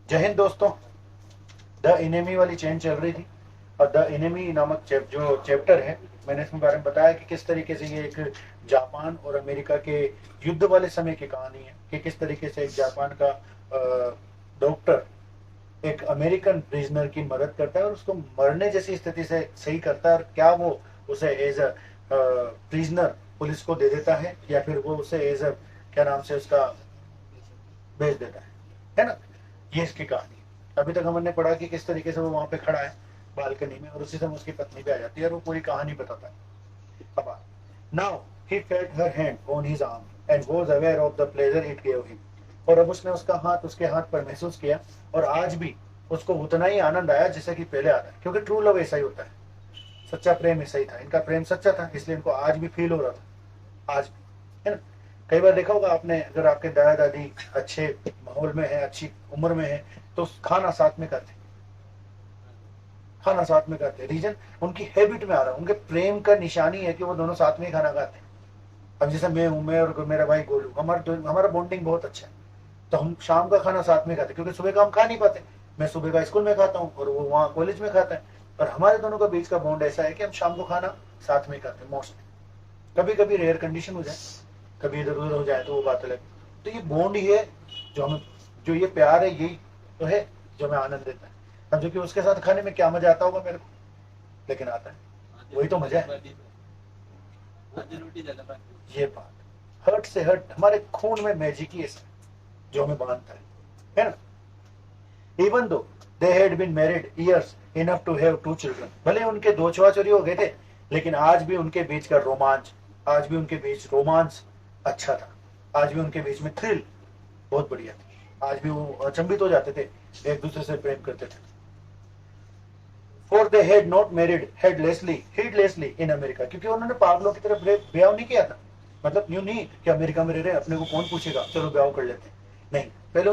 जय हिंद दोस्तों। The enemy वाली चेन चल रही थी और द इनेमी नामक जो चैप्टर है, मैंने इसके बारे में बताया कि किस तरीके से ये एक जापान और अमेरिका के युद्ध वाले समय की कहानी है कि किस तरीके से एक जापान का डॉक्टर एक अमेरिकन प्रिजनर की मदद करता है और उसको मरने जैसी स्थिति से सही करता है, और क्या वो उसे एज अ प्रिजनर पुलिस को दे देता है या फिर वो उसे एज अ क्या नाम से उसका भेज देता है ना। ये इसकी कहानी है। अभी तक हमने पढ़ा कि किस तरीके से वो वहां पे खड़ा है बालकनी में और उसी समय उसकी पत्नी भी आ जाती है और वो पूरी कहानी बताता है। अब now he felt her hand on his arm and was aware of the pleasure it gave him. और अब उसने उसका हाथ उसके हाथ पर महसूस किया और आज भी उसको उतना ही आनंद आया जैसे कि पहले आता है, क्योंकि ट्रू लव ऐसा ही होता है। सच्चा प्रेम ऐसा ही था, इनका प्रेम सच्चा था, इसलिए इनको आज भी फील हो रहा था, आज भी, है ना। कई बार देखा होगा आपने, अगर आपके दादा दादी अच्छे माहौल में है, अच्छी उम्र में है, तो खाना साथ में खाते, खाना साथ में खाते। रीजन उनकी हैबिट में आ रहा है, उनके प्रेम का निशानी है कि वो दोनों साथ में ही खाना खाते हैं। अब जैसे मैं हूं, मैं और मेरा भाई गोलू, हमारा बॉन्डिंग बहुत अच्छा है, तो हम शाम का खाना साथ में खाते हैं, क्योंकि सुबह का हम खा नहीं पाते। मैं सुबह का स्कूल में खाता हूँ और वो वहाँ कॉलेज में खाता है, और हमारे दोनों का बीच का बॉन्ड ऐसा है कि हम शाम को खाना साथ में खाते हैं मोस्टली। कभी कभी रेयर कंडीशन हो जाए, कभी इधर उधर हो जाए तो वो बात अलग। तो ये बॉन्ड ही है जो हमें, जो ये प्यार है, यही तो है जो हमें आनंद देता है। अब जो कि उसके साथ खाने में क्या मजा आता होगा मेरे को, लेकिन आता है, वही तो मजा है। ये बात हर्ट से हर्ट, हमारे खून में मैजिक ही ऐसा जो हमें बांधता है ना। Even though they had been married years enough to have two children, भले उनके दो छुआ चोरी हो गए थे, लेकिन आज भी उनके बीच का रोमांच, आज भी उनके बीच रोमांस अच्छा था, आज भी उनके बीच में थ्रिल बहुत बढ़िया थी, आज भी वो अचंभित हो जाते थे, एक दूसरे से प्रेम करते थे। For they had not married heedlessly in America, क्योंकि उन्होंने पागलों की तरह ब्याह नहीं किया था। मतलब यूं नहीं कि अमेरिका में रह रहे, अपने को कौन पूछेगा, चलो ब्याह कर लेते हैं। नहीं, पहले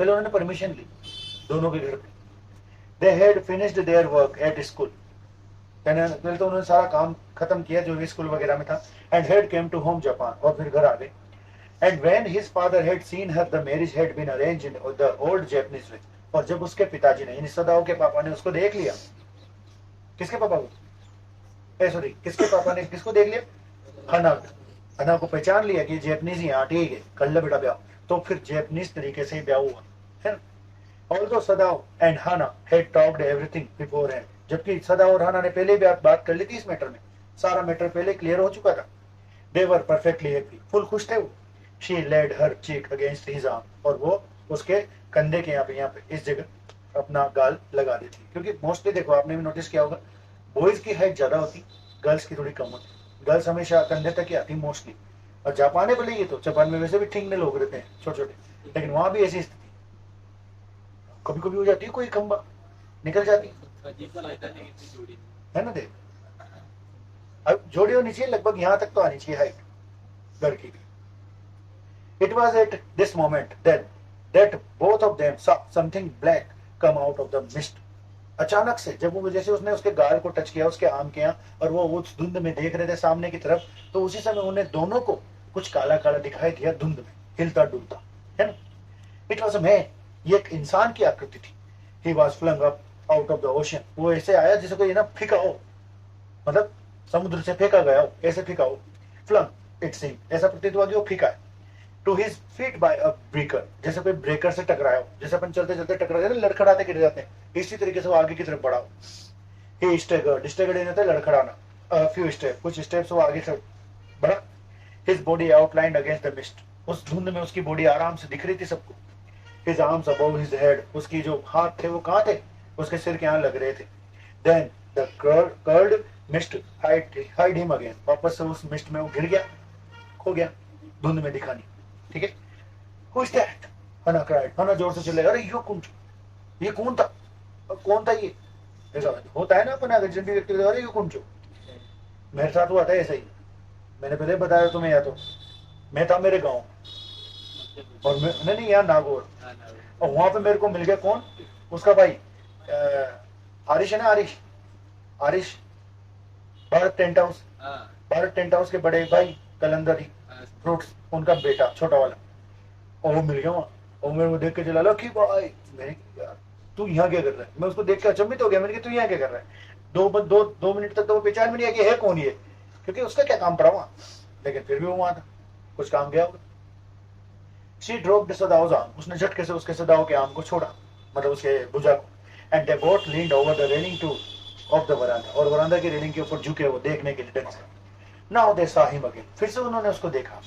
उन्होंने परमिशन ली दोनों के घर पे। They had finished their work at school, पहले तो उन्होंने सारा काम खत्म किया जो भी स्कूल वगैरह में था। And had came to home Japan, और फिर घर आ गए। And when his father had seen her the marriage had been arranged in the old Japanese way, और जब उसके पिताजी ने, यानी सदाओ के पापा ने उसको देख लिया, किसके पापा को, सॉरी, किसके पापा ने किसको देख लिया, हना, हना को पहचान लिया कि जैपनीज ही, हाँ ठीक है, कर ले बेटा ब्याह। तो फिर जैपनीज तरीके से ब्याह हुआ, है ना। Although Sadao and Hana had talked everything beforehand, जबकि सदा और हाना ने पहले भी बात कर ली थी इस मैटर में, सारा मैटर पहले क्लियर हो चुका था। They were perfectly happy, full खुश थे वो। She laid her cheek against his arm, और वो उसके कंधे के यहाँ पे इस जगह अपना गाल लगा देती, क्योंकि मोस्टली देखो आपने भी नोटिस किया होगा, बॉयज की हाइट ज्यादा होती, गर्ल्स की थोड़ी कम होती। गर्ल्स हमेशा कंधे तक ही आती मोस्टली। और जापान है भले, ये तो जापान में वैसे भी ठीकने लोग रहते हैं छोटे छोटे, लेकिन वहां भी ऐसी स्थिति कभी कभी हो जाती है, कोई खंबा निकल जाती है ना। देख, अब जोड़ी होनी चाहिए लगभग यहाँ तक तो आनी चाहिए हाइट लड़की की। It was at this moment then that both of them saw something black come out of the mist. अचानक से जब वो, जैसे उसने उसके गाल को टच किया, उसके आम के यहाँ, और वो उस धुंध में देख रहे थे सामने की तरफ, तो उसी समय उन्हें दोनों को कुछ काला काला दिखाई दिया धुंध में, हिलता डुलता, है ना। इट वॉज अ मैन, ये एक इंसान की आकृति थी। He was flung up out of the ocean, वो ऐसे आया जैसे कोई ना फेंका हो, मतलब समुद्र से फेंका गया हो, ऐसे फेंका हो। फ्लंग इट सीम, ऐसा प्रतीत हुआ कि वो फेंका है। To his feet by a breaker, जैसे कोई ब्रेकर से टकराया हो, जैसे अपन चलते चलते टकरा जाते, लड़खड़ाते गिर जाते हैं, इसी तरीके से वो आगे की तरफ बढ़ा हो। ही स्टेगर्ड, स्टेगर्ड नहीं होता लड़खड़ाना, अ फ्यू स्टेप, कुछ स्टेप्स वो आगे से बढ़ा। His body outlined against the mist, उस धुंध में उसकी बॉडी आराम से दिख रही थी सबको। His arms above his head, उसकी जो हाथ थे वो कहाँ थे, उसके सिर के यहाँ लग रहे थे। Then the curd mist hid him again, वापस से उस मिस्ट में वो गिर गया, खो गया धुंध में दिखानी, ठीक है। हु इज दैट, हना क्राइड, हना जोर से चिल्लाया, अरे ये कौन था, कौन था ये। ऐसा होता है ना अपन अगर भी व्यक्ति, अरे ये कौन चो, मेरे साथ हुआ था ऐसा ही। मैंने पहले बताया तुम्हें, या तो मैं था मेरे गांव, और मैं नहीं यहाँ नागौर, और वहां पे मेरे को मिल गया कौन, उसका भाई आरिश है ना, Aarish, Aarish Bharat tent house, Bharat tent house के बड़े भाई कलंदरी फ्रूट्स, उनका बेटा छोटा वाला, और वो मिल गया वहां। और मेरे को देख के चला लकी भाई, मैंने कहा, यार तू यहाँ क्या कर रहा है? मैं उसको देख के अचंभित हो गया, मैंने कहा तू यहाँ क्या कर रहा है? दो मिनट तक तो वो पहचान भी नहीं आया कि है कौन ये, क्योंकि उसका क्या काम पड़ा वहां, लेकिन फिर भी वो वहां था, कुछ काम गया होगा। शी ड्रॉप्ड सदाओ's arm, उसने झटके से उसके सदाओ के आर्म को छोड़ा, मतलब उसके भुजा को, and they both leaned over the railing two of the वरांडा, और वरांडा की रेलिंग के ऊपर झुके वो देखने के लिए डर से। Now they saw him again, फिर से उन्होंने उसको देखा।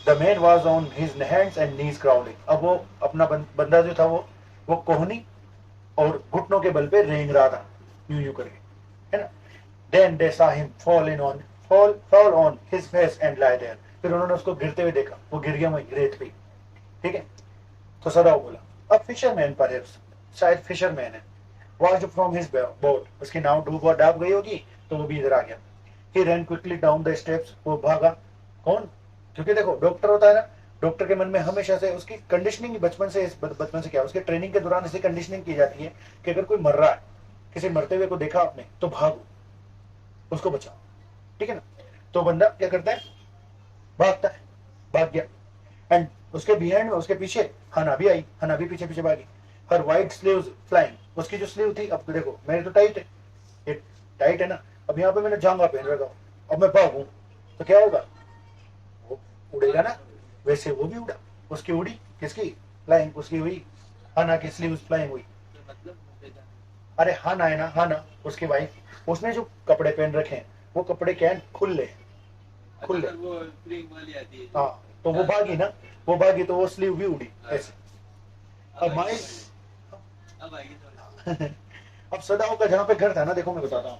The man was on his hands and knees crawling, अब वो अपना बंदा जो था वो कोहनी और घुटनों के बल पे रेंग रहा था, यूं यूं करके, है ना। Then they saw him fall on his face and lie there, फिर उन्होंने उसको गिरते हुए देखा, वो गिर गया वहीं रेत पे, ठीक है। तो सदाओ बोला, अब फिशरमैन परहैप्स, शायद फिशरमैन है, वॉच्ड फ्रॉम हिज बोट, उसकी नाव डूब गई होगी तो वो भी इधर आ गया। ही रैन क्विकली डाउन द स्टेप्स, वो भागा। कौन? क्योंकि देखो डॉक्टर होता है ना, डॉक्टर के मन में हमेशा से उसकी कंडीशनिंग बचपन से क्या, उसके ट्रेनिंग के दौरान ऐसी कंडीशनिंग की जाती है कि अगर कोई मर रहा है, किसी मरते हुए को देखा आपने, तो भागो, उसको बचाओ, ठीक है ना। तो बंदा क्या करता है, भागता है, भाग गया। एंड उसके बिहाइंड में, उसके पीछे हना भी आई, हना भी पीछे पीछे भागी। हर वाइट स्लीव्स फ्लाइंग, उसकी जो स्लीव थी, अब देखो मेरे तो टाइट है, ये टाइट है ना, अब यहाँ पे मैंने जांघा पहन रखा, अब मैं भागूं तो क्या होगा, वो उड़ेगा ना, वैसे वो भी उड़ा, उसकी उड़ी, किसकी फ्लाइंग, उसकी हुई, हना की स्लीव्स फ्लाइंग हुई। अरे हना है ना, हना उसकी वाइफ, उसने जो कपड़े पहन रखे हैं वो कपड़े क्या है, खुले खुले, हाँ, तो वो भागी ना, वो भागी तो वो स्लीव भी उड़ी ऐसे। अब माई अब सदाओ का जहाँ पे घर था ना, देखो मैं बताता हूँ,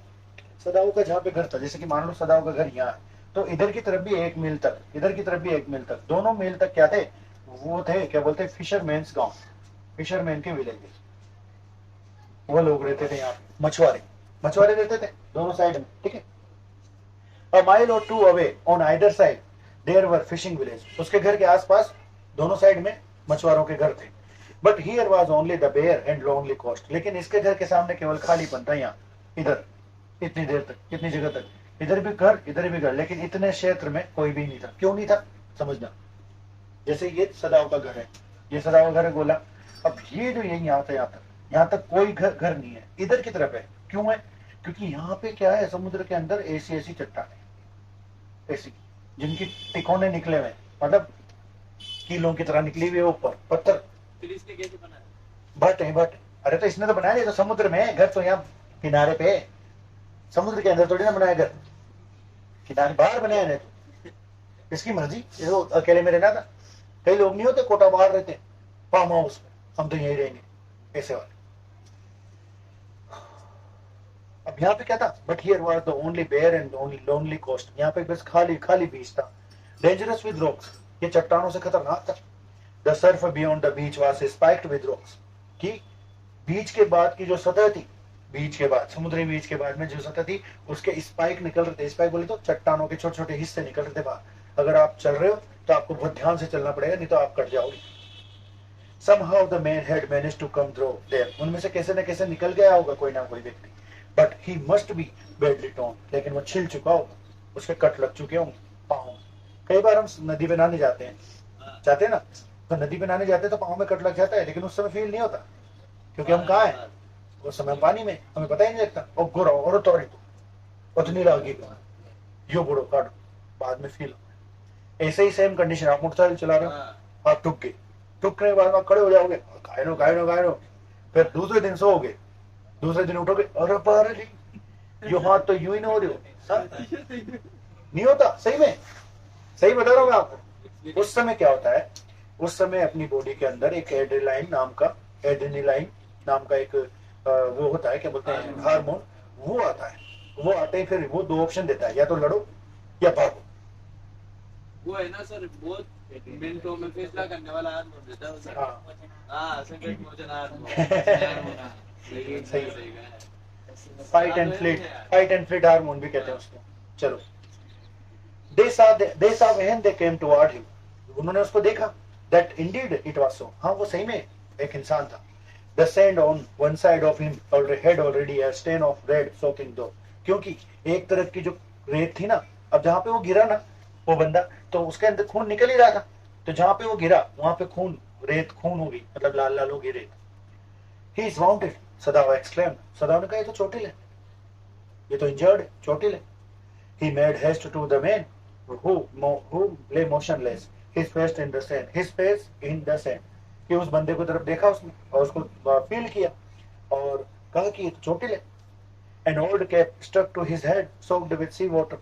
सदाओ का जहाँ पे घर था, जैसे कि मान लो सदाओ का घर यहाँ है, तो इधर की तरफ भी 1 मील तक, इधर की तरफ भी 1 मील तक, दोनों मील तक क्या थे, वो थे क्या बोलते हैं, फिशरमैन्स गांव, फिशरमैन के विलेजेस, वो लोग रहते थे यहाँ, मछुआरे, मछुआरे रहते थे दोनों साइड में, ठीक है। A mile or two away on either side there were fishing villages, उसके घर के आसपास दोनों साइड में मछुआरों के घर थे। But here was only the bare and lonely coast, लेकिन इसके घर के सामने केवल खालीपन था यहाँ, इधर इतनी देर तक, कितनी जगह तक, इधर भी घर इधर भी घर, लेकिन इतने क्षेत्र में कोई भी नहीं था। क्यों नहीं था, समझना। जैसे ये सदाओ का घर है, ये सदाओ का घर है गोला, अब ये जो यही यहाँ था, यहाँ तक कोई घर नहीं है, इधर की तरफ है। क्यों है, क्योंकि यहाँ पे क्या है, समुद्र के अंदर ऐसी ऐसी चट्टानें, ऐसी जिनकी तिकोने निकले हुए, मतलब कीलों की तरह निकली हुई है ऊपर पत्थर। इसने कैसे बनाया? भट्ट है, भट्ट। अरे तो इसने तो बनाया नहीं, तो समुद्र में है घर, तो यहाँ किनारे पे, समुद्र के अंदर थोड़ी ना बनाया घर, किनारे बाहर बनाया है, इसकी मर्जी। ये तो अकेले में रहना था, कई लोग नहीं होते कोटा बाहर रहते, फार्म हाउस में, हम तो यही रहेंगे, ऐसे वाले। अब यहाँ पे क्या था, but here was the only bare and only lonely coast, यहाँ पे बस खाली खाली बीच था। डेंजरस विद रॉक्स, ये चट्टानों से खतरनाक था। The Surf beyond the beach was spiked with rocks, कि बीच के बाद की जो सतह थी, बीच के बाद, समुद्री बीच के बाद में जो सतह थी, उसके स्पाइक निकल रहे थे। स्पाइक बोले तो चट्टानों के छोटे छोटे हिस्से निकल रहे थे बाहर। अगर आप चल रहे हो तो आपको बहुत ध्यान से चलना पड़ेगा, नहीं तो आप कट जाओगे। Somehow the man had managed to come through there, उनमें से कैसे न कैसे निकल गया होगा कोई ना कोई व्यक्ति, but he must be badly torn, लेकिन वो छिल चुका होगा, उसके कट लग चुके होंगे पाँव। कई बार हम नदी पे नहाने जाते हैं, जाते हैं ना, तो नदी पे नहाने जाते हैं तो पाँव में कट लग जाता है, लेकिन उस समय फील नहीं होता, क्योंकि हम कहाँ हैं, उस समय पानी में, हमें पता ही नहीं लगता। और गोरा और तोड़ी उतनी लागी यो बुढ़ो काट, बाद में फील। ऐसे ही सेम कंडीशन, आप मोटरसाइकिल चला रहे हो, आप टुक गए, टुकने के बाद आप खड़े हो जाओगे, गायनो गायनो गायनो, फिर दूसरे दिन सोओगे, दूसरे दिन उठोगे, अरे पारे यो हाथ तो यूं ही ना हो रही हो, नहीं होता सही में, सही बता रहा हूँ मैं आपको। उस समय क्या होता है, उस समय अपनी बॉडी के अंदर एक एड्रेनालाइन नाम का एक वो होता है, क्या बोलते हैं, हार्मोन, वो आता है। वो आते ही फिर वो 2 ऑप्शन देता है, या तो लड़ो या भागो। वो है ना सर, बहुत मिनटों में फैसला करने वाला हार्मोन देता है सर। हाँ, संकट मोचन हार्मोन। सही है, फाइट एंड फ्लिट हार्मोन भी कहते हैं उसको। चलो, they saw when they came toward him, उन्होंने उसको देखा, that indeed it was so, हाँ वो सही में एक इंसान था। The sand on one side of him had already a stain of red soaking though, क्योंकि एक तरफ की जो रेत थी ना, अब जहाँ पे वो गिरा ना वो बंदा, तो उसके अंदर खून निकल ही रहा था, तो जहाँ पे वो गिरा वहां पे खून रेत खून हो गई, मतलब लाल लाल हो गई रेत. He is bounded, सदाव exclaimed. सदाव ने कहा ये तो चोटिल है, ये तो इंजर्ड है, चोटिल है. He made haste to the man who lay motionless, his face in the sand, his face in the sand. कि उस बंदे को तरफ देखा उसने और उसको फील किया और कहा कि ये तो चोटिल है. An old cap stuck to his head, soaked with sea water.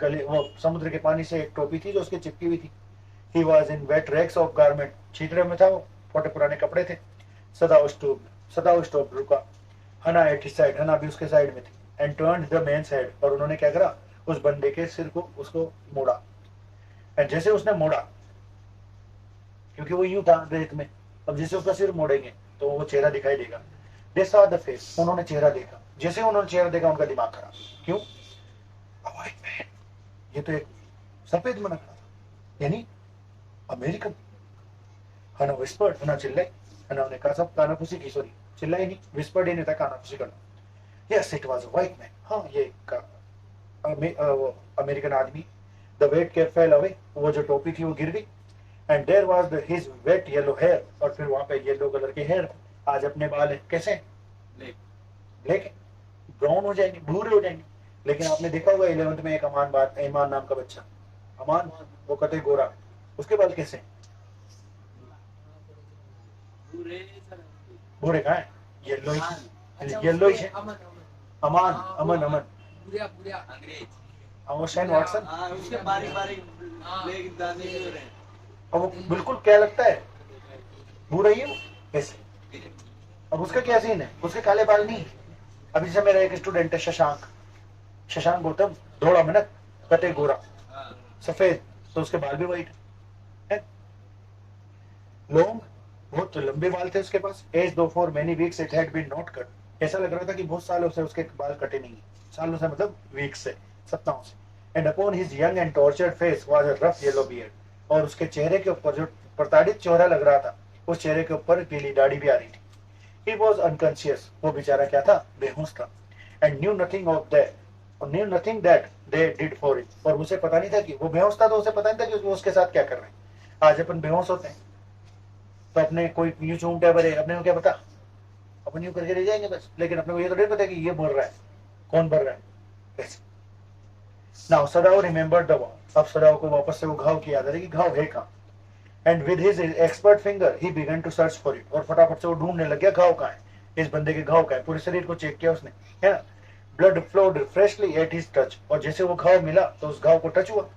गले वो समुद्र के पानी से एक टोपी थी जो उसके चिपकी हुई थी. He was in wet rags of garment. छींटरे में था वो, फटे पुराने कपड़े थे. सदाव स्टॉप रुका. हना एट हिज साइड, हना भी उसके साइड में थी. And turned the man's head. और उन्होंने क्या करा, उस बंदे के सिर को उसको मोड़ा. एंड जैसे उसने मोड़ा, क्योंकि वो यूं था रेत में, अब जैसे उसका सिर मोड़ेंगे तो वो चेहरा दिखाई देगा. दे सॉ द फेस, उन्होंने चेहरा देखा. जैसे उन्होंने चेहरा देखा उनका दिमाग खराब. क्यों? A white man. ये तो एक सफेद मन था, यानी अमेरिकन. हना विस्पर्ड, हना चिल्लाई. हना ने कहा सब कानाफूसी की, सॉरी चिल्लाई नहीं, विस्पर्ड ही नहीं था, कानाफूसी करना. Yes it was a white man. हाँ ये अमेरिकन आदमी. The wet cap fell away, वो जो टोपी थी वो गिर गई. And there was his wet yellow hair, और फिर वहां पे येलो कलर के हेयर. आज अपने बाल है कैसे, ब्लैक, ब्राउन हो जाएंगे, भूरे हो जाएंगे. लेकिन आपने देखा होगा 11th में एक ईमान नाम का बच्चा, अमान, वो कते गोरा, उसके बाल कैसे भूरे कहाँ है, येलो ही है. अमान, अमन, अमन, शेन वाटसन. उसके बारीक ब्लैक दाने भी हो रहे हैं. अब वो बिल्कुल क्या लगता है, भूरा ही है वो ऐसे. अब उसका क्या सीन है, उसके काले बाल नहीं. अभी जैसे मेरा एक स्टूडेंट है शशांक गौतम, धोड़ा मनक, कटे गोरा, सफेद, तो उसके बाल भी वाइट है. लॉन्ग, बहुत लंबे बाल थे उसके पास. As though for many weeks it had been not cut. ऐसा लग रहा था कि बहुत सालों से उसके बाल कटे नहीं है. सालों से मतलब वीक्स से, सप्ताहों से. And upon his young and tortured face was a rough yellow beard. और उसके चेहरे के ऊपर जो प्रताड़ित चेहरा लग रहा था, उस चेहरे के ऊपर पीली दाढ़ी भी आ रही थी. He was unconscious. वो बेचारा क्या था, बेहोश था. And knew nothing that they did for it. और उसे पता नहीं था कि वो बेहोश था, तो उसे पता नहीं था कि वो उसके साथ क्या कर रहे हैं. आज अपन बेहोश होते हैं तो अपने कोई यूं चूमते बरे, अपने को क्या पता, अपन यूं करके रह जाएंगे बस. लेकिन अपने को ये तो नहीं पता कि ये बोल रहा है, कौन बोल रहा है ऐसे. Now सदाव remembered the wound. अब सदाव को वापस से वो घाव की याद आ रही कि घाव है कहाँ. And with his expert finger he began to search for it. और फटाफट से वो ढूंढने लग गया घाव कहाँ है, इस बंदे के घाव कहाँ है. पूरे शरीर को चेक किया उसने, है ना. Blood flowed freshly at his touch. और जैसे वो घाव मिला तो उस घाव को टच हुआ.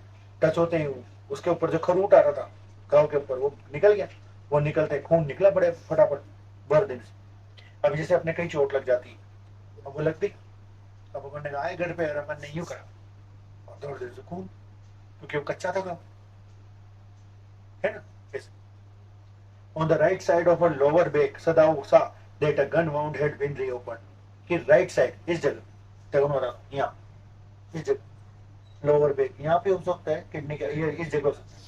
टच होते ही उसके ऊपर जो खरूट आ रहा था घाव के ऊपर, वो निकल गया. वो निकलते खून निकला बड़े फटाफट भर दिन से. अब जैसे अपने कहीं चोट लग जाती, अब वो लगती, अब अपन ने कहा घर पे, और अपन ने यूं करा और दौड़ दे से खून, क्योंकि वो कच्चा था घाव, है ना. On the right side of her lower back, Sadao saw that a gun wound had been reopened. कि right side, इस जगह यहाँ, इस जगह lower back, यहाँ पे हो सकता है किडनी का, ये इस जगह हो सकता है.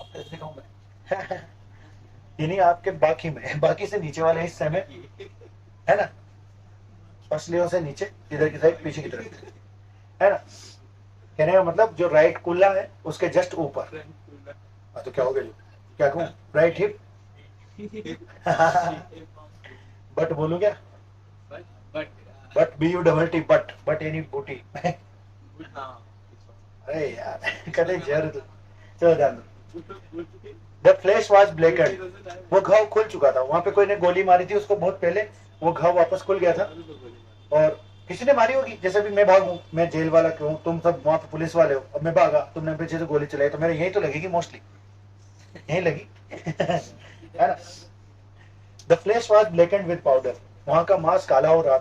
अब कैसे दिखाऊं मैं, यानी आपके बाकी से नीचे वाले हिस्से में, है ना, पसलियों से नीचे इधर की साइड पीछे की तरफ, है ना. कहने का मतलब जो राइट कुल्ला है उसके जस्ट ऊपर. तो क्या हो गया, क्या कहूँ, राइट हिप. बट बोलू क्या, but B U double T, but यानी बूटी. अरे यार कले जर द फ्लैश वाज ब्लैकेंड. वो घाव खुल चुका था, वहां पे कोई ने गोली मारी थी उसको बहुत पहले, वो घाव वापस खुल गया था. और किसी ने मारी होगी, जैसे भी मैं भागू, मैं जेल वाला क्यों, तुम सब वहां पे पुलिस वाले हो, अब मैं भागा, तुमने पीछे से गोली चलाई तो मेरे यही तो लगेगी, मोस्टली यही लगी. है ना. The flesh was blackened with powder. वहां का मांस काला हो रहा.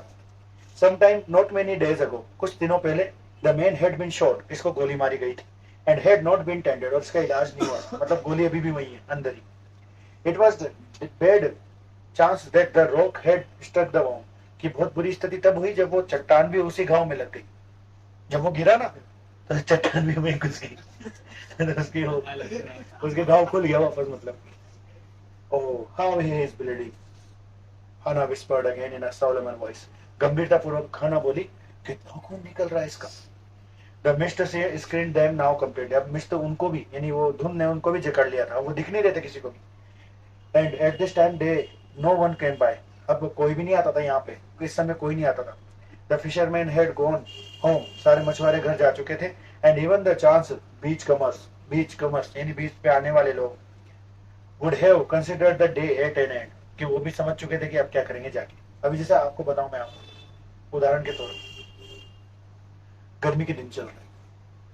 Sometime not many days ago, कुछ दिनों पहले, the man had been shot, इसको गोली मारी गई थी. And had not been tended, और इसका इलाज नहीं हुआ, मतलब गोली अभी भी वही है अंदर ही. It was bad chance that the rock had struck the wound. कि बहुत बुरी स्थिति तब हुई जब वो चट्टान भी उसी घाव में लग गई. जब वो गिरा ना तो चट्टान भी वहीं घुस गई. उसके घाव खुल गया वापस, मतलब. Oh, how he is bleeding. Hannah whispered again in a solemn voice. गंभीरता पूर्वक खाना बोली, कितना खून निकल रहा है इसका. The mist screened them now completely. अब मिस्ट उनको भी, यानी वो धुंध ने उनको भी जकड़ लिया था, वो दिख नहीं रहे थे किसी को भी. And at this time day no one came by, अब कोई भी नहीं आता था यहाँ पे, इस समय कोई नहीं आता था. The fisherman had gone home, सारे मछुआरे घर जा चुके थे. And even the chance beachcombers यानी बीच पे आने वाले लोग would have considered the day at an end, कि वो भी समझ चुके थे कि अब क्या करेंगे जाके. अभी जैसे आपको बताऊं मैं, आपको उदाहरण के तौर पर गर्मी के दिन चल रहे हैं,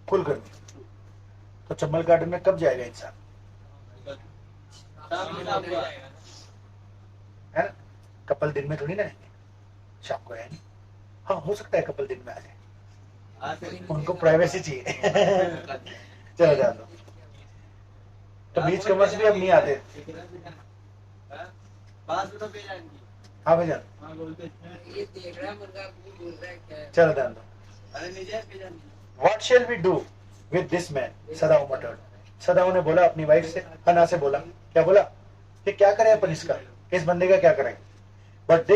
फुल गर्मी, तो चम्बल गार्डन में कब जाएगा इंसान, है ना? कपल दिन में थोड़ी ना रहेंगे, शाम को है नहीं. हाँ, हो सकता है कपल दिन में आ जाए, उनको प्राइवेसी चाहिए. चलो जान दो. तो बीच कमर्स भी अब नहीं आते. हाँ भाईजान, चलो जान दो. What shall we do with this man? सदाओ मटर्ड. सदाओ ने बोला अपनी वाइफ से, हना से बोला, क्या बोला कि क्या करें अपन इसका, इस बंदे का क्या करें. But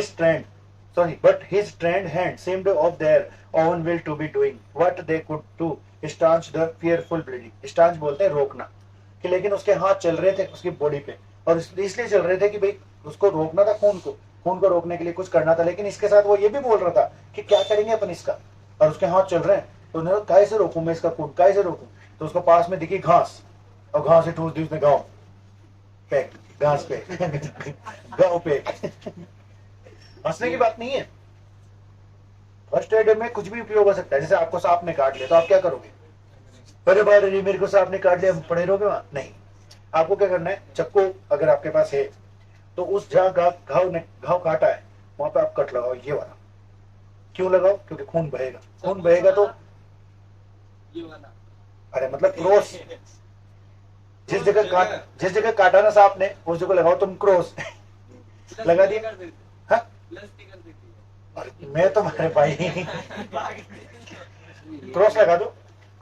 his trained hand seemed of their own will to be doing what they could to stanch the fearful bleeding. Stanch बोलते हैं रोकना, कि लेकिन उसके हाथ चल रहे थे उसकी बॉडी पे, और इसलिए चल रहे थे कि भाई उसको रोकना था, खून को रोकने के लिए कुछ करना था. लेकिन इसके साथ वो ये भी बोल रहा था कि क्या करेंगे अपन इसका, और उसके हाथ चल रहे हैं. तो उन्होंने काय से रोकूं मैं इसका खून, काय से रोकूं. तो उसको पास में दिखी घास, और घास से ठूस दी उसने गाँव पे, घास पे गाँव पे. हंसने की बात नहीं है. फर्स्ट एड में कुछ भी उपयोग हो सकता है. जैसे आपको सांप ने काट लिया तो आप क्या करोगे, अरे बारे मेरे को सांप ने काट लिया, पड़े रहोगे वहां? नहीं, आपको क्या करना है, चक्कू अगर आपके पास है तो उस जहाँ घाव काटा है वहां पे आप कट लगाओ, ये वाला. क्यों लगाओ? क्योंकि खून बहेगा तो अरे मतलब क्रॉस, जिस जगह काटा ना सांप ने उस जगह लगाओ तुम क्रॉस. लगा दिया. हाँ, मैं तो मारे भाई क्रॉस लगा दो.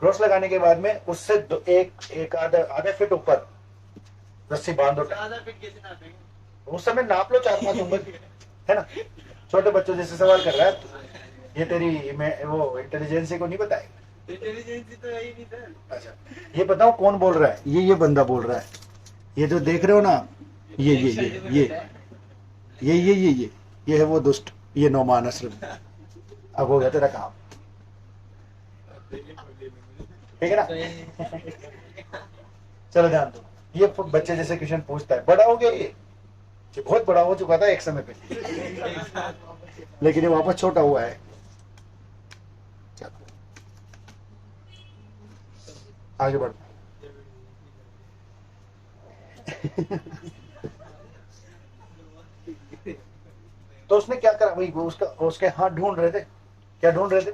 क्रॉस लगाने के बाद में उससे एक आधा फीट ऊपर रस्सी बांध दो. उस समय नाप लो 4-5 उंगल, है ना? छोटे बच्चों जैसे सवाल कर रहा है, ये तेरी वो इंटेलिजेंसी को नहीं बताएगा. इंटेलिजेंसी तो यही नहीं था. अच्छा, ये बताओ कौन बोल रहा है? ये बंदा बोल रहा है. ये जो देख रहे हो ना, ये है वो दुष्ट, ये नौमानस. अब हो गया तेरा काम, ठीक है ना? चलो ध्यान दो. ये बच्चे जैसे क्वेश्चन पूछता है, बड़ा हो गया ये बहुत बड़ा हो चुका था एक समय पे, लेकिन ये वापस छोटा हुआ है. आगे बढ़. तो उसने क्या करा, वही उसके हाथ ढूंढ रहे थे. क्या ढूंढ रहे थे?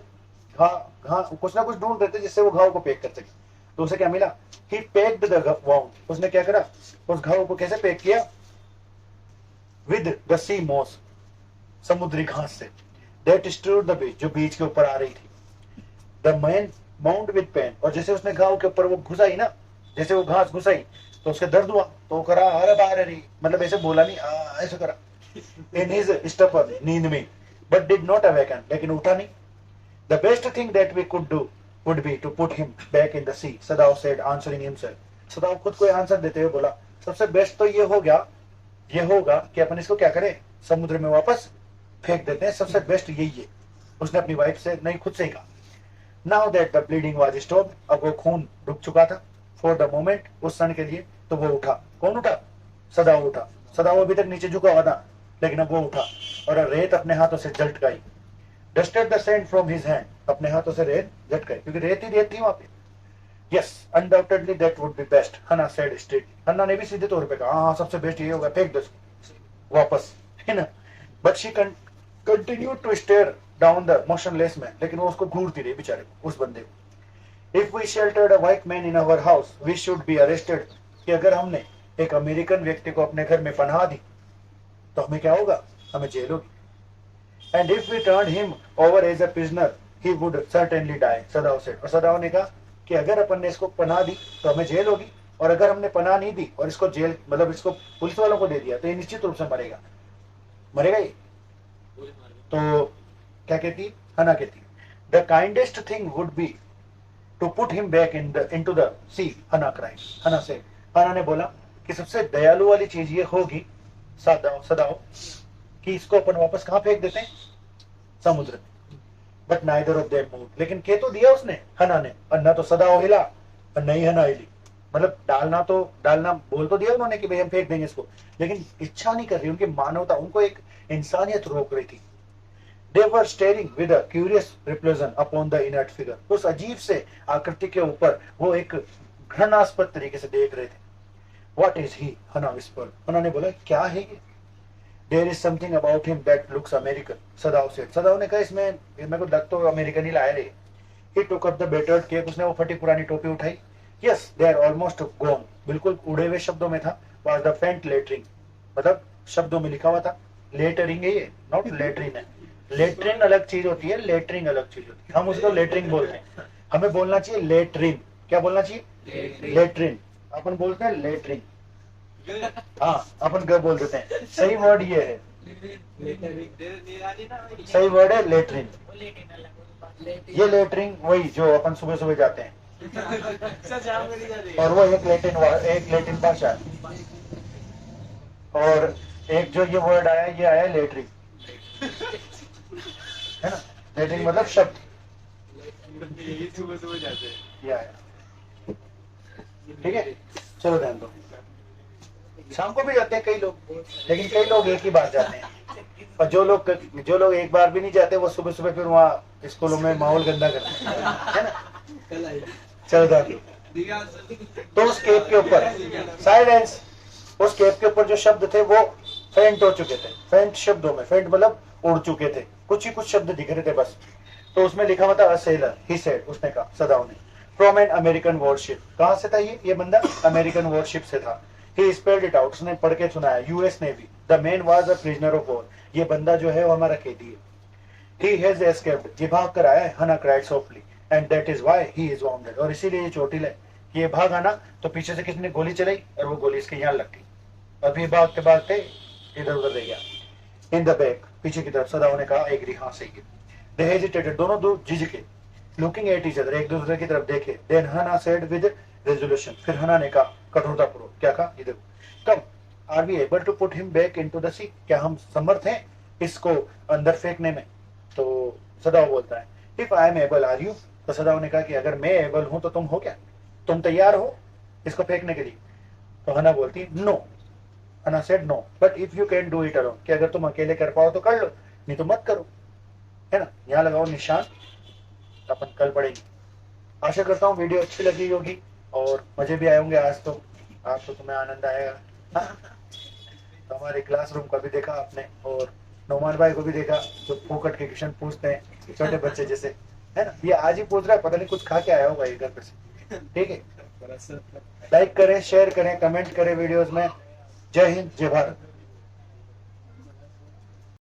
कुछ ना कुछ ढूंढ रहे थे जिससे वो घाव को पैक कर सके. तो उसे क्या मिला? ही पैक्ड द वाउंड. उसने क्या करा, उस घाव को कैसे पैक किया? विद द सी मॉस, समुद्री घास से. दैट स्ट्रूड द बीच, जो बीच के ऊपर आ रही थी. The man moaned with pain, और जैसे उसने घाव के ऊपर वो घुसाई ना, जैसे वो घास घुसाई तो उसके दर्द हुआ. तो करा अरे बाहर, मतलब ऐसे बोला नहीं, ऐसे करा in his stupor, नींद में, but did not awaken, लेकिन उठा नहीं. The best thing that we could do would be to put him back in the sea, सदाव said, answering himself. सदाव खुद को आंसर देते हुए बोला, सबसे बेस्ट तो ये होगा कि अपन इसको क्या करें, समुद्र में वापस फेंक देते हैं. सबसे बेस्ट यही है. उसने अपनी वाइफ से नहीं, खुद से ही कहा. Now that the bleeding was stopped, अब वो खून रुक चुका था. For the moment, उस क्षण के लिए, तो वो उठा. कौन उठा? सदाव उठा. सदाव अभी तक नीचे झुका हुआ था, लेकिन अब वो उठा और रेत अपने हाथों से झटकाई. Dusted the sand from his hand, अपने हाथों से रेत झटकाई, क्योंकि रेत ही रेत थी वहां पे. Yes, undoubtedly that would be best, Hannah said straightly. Hannah ने भी सीधे तौर पे कहा, हाँ सबसे बेस्ट ये होगा, फेंक दो वापस, है ना? But she continued to stare down the motionless man, लेकिन वो उसको घूरती रही बेचारे को, उस बंदे को. If we sheltered a white man in our house we should be arrested, कि अगर हमने एक अमेरिकन व्यक्ति को अपने घर में पनाह दी तो हमें क्या होगा? हमें जेल होगी. And if we turn him over as a prisoner he would certainly die, Sadao said. और सदाव ने कहा कि अगर अपन ने इसको पनाह दी तो हमें जेल होगी, और अगर हमने पनाह नहीं दी और इसको जेल मतलब इसको पुलिस वालों को दे दिया तो ये निश्चित रूप से मरेगा ये. तो क्या कहती? हना कहती, the kindest thing would be to put him back into the sea, Hannah cried. हना से, हना ने बोला कि सबसे दयालु वाली चीज ये होगी सदाओ सदाओ कि इसको अपन वापस कहाँ फेंक देते हैं, समुद्र में। But neither of them moved, लेकिन कह तो दिया उसने, हना ने, और ना तो सदाओ हिला और नहीं हना हिली। मतलब डालना बोल तो दिया उन्होंने कि भाई हम फेंक देंगे इसको, लेकिन इच्छा नहीं कर रही, उनकी मानवता, उनको एक इंसानियत रोक रही थी। They were staring with a curious repulsion upon the inert figure. उस अजीब से आकृति के ऊपर वो एक घृणास्पद तरीके से देख रहे थे। What is he? हना whispered. हना ने बोला क्या है ये? There is something about him that looks American. सदाव said. सदाव ने कहा इसमें मेरे को लग तो अमेरिकन ही लाया रे। He took up the battered cape. उसने वो फटी पुरानी टोपी उठाई। Yes, they are almost gone. बिल्कुल उड़े हुए शब्दों में था। Was the faint lettering. मतलब शब्दों में लिखा हुआ था। लेटरिंग है ये, नॉट लेटरिन है। लेटरिन अलग चीज होती है, लेटरिंग अलग चीज होती है। हम उसको लेटरिंग बोलते हैं, हमें बोलना चाहिए लेटरिन। क्या बोलना चाहिए? लेटरिन। अपन बोलते हैं लेटरिंग, हाँ अपन क्या बोल देते हैं। सही वर्ड ये है, सही वर्ड है लेटरिन। ये लेटरिंग वही जो अपन सुबह सुबह जाते हैं, और वो एक लेटिन भाषा है। और एक जो ये वर्ड आया, ये आया लेटरिंग, है ना। लेटरिंग मतलब शब्द, सुबह सुबह जाते हैं, ये आया। ठीक है, चलो ध्यान दो। शाम को भी जाते हैं कई लोग, लेकिन कई लोग एक ही बार जाते हैं, और जो लोग एक बार भी नहीं जाते वो सुबह सुबह फिर वहाँ स्कूलों में माहौल गंदा करते हैं, है ना। चलो ध्यान दो। तो उस केप के ऊपर साइलेंस, उस केप के ऊपर जो शब्द थे वो फेंट हो चुके थे। फेंट शब्दों में, फेंट मतलब उड़ चुके थे, कुछ ही कुछ शब्द दिख रहे थे बस। तो उसमें लिखा हुआ था अ सेलर, ही सेड, उसने कहा, सदाओ ने, फ्रॉम एन अमेरिकन वॉरशिप। कहां से था ये बंदा? अमेरिकन वॉरशिप से था। ही स्पेल्ड इट आउट, उसने पढ़ के सुनाया, US navy, the man was a prisoner of war. ये बंदा जो है वो हमारा कैदी है। ही हैज एस्केप्ड, ये भाग कर आया है। हना cried softly, and that is why he is bounded, और इसीलिए ये चोटिल है। ये भाग आना तो पीछे से किसने गोली चलाई, और वो गोली इसके यहाँ लग गई, अभी भागते भागते इधर उधर रह गया। इन द बैक, पीछे की तरफ, सदाओ ने कहा एग्री, हाँ सही है। दे हेजिटेटेड, दोनों दो झिझके, लुकिंग एट ईच अदर, एक दूसरे की तरफ देखे। देन हना सेड विद रेजोल्यूशन, फिर हना ने कहा कठोरतापूर्वक, क्या कहा, इधर come, are we able to put him back into the sea, क्या हम समर्थ हैं इसको अंदर फेंकने में? तो सदाओ बोलता है, if I am able are you. तो सदाओ ने कहा कि अगर मैं एबल हूं तो तुम हो क्या, तुम तैयार हो इसको फेंकने के लिए? तो हना बोलती no. Hannah said no, but if you can do it alone, कि अगर तुम अकेले कर पाओ तो कर लो, नहीं तो मत करो, है ना। यहाँ लगाओ निशान, अपन कल पढ़ेंगे। आशा करता हूँ वीडियो अच्छी लगी होगी और मजे भी आए होंगे आज तो तुम्हें आनंद आएगा। हाँ? तो हमारे क्लासरूम का भी देखा आपने, और नोमान भाई को भी देखा जो फोकट के क्वेश्चन पूछते हैं छोटे बच्चे जैसे, है ना। ये आज ही पूछ रहा है, पता नहीं कुछ खा के आया होगा ये घर पे से। ठीक है, लाइक करें, शेयर करें, कमेंट करें वीडियोस में। जय हिंद, जय भारत।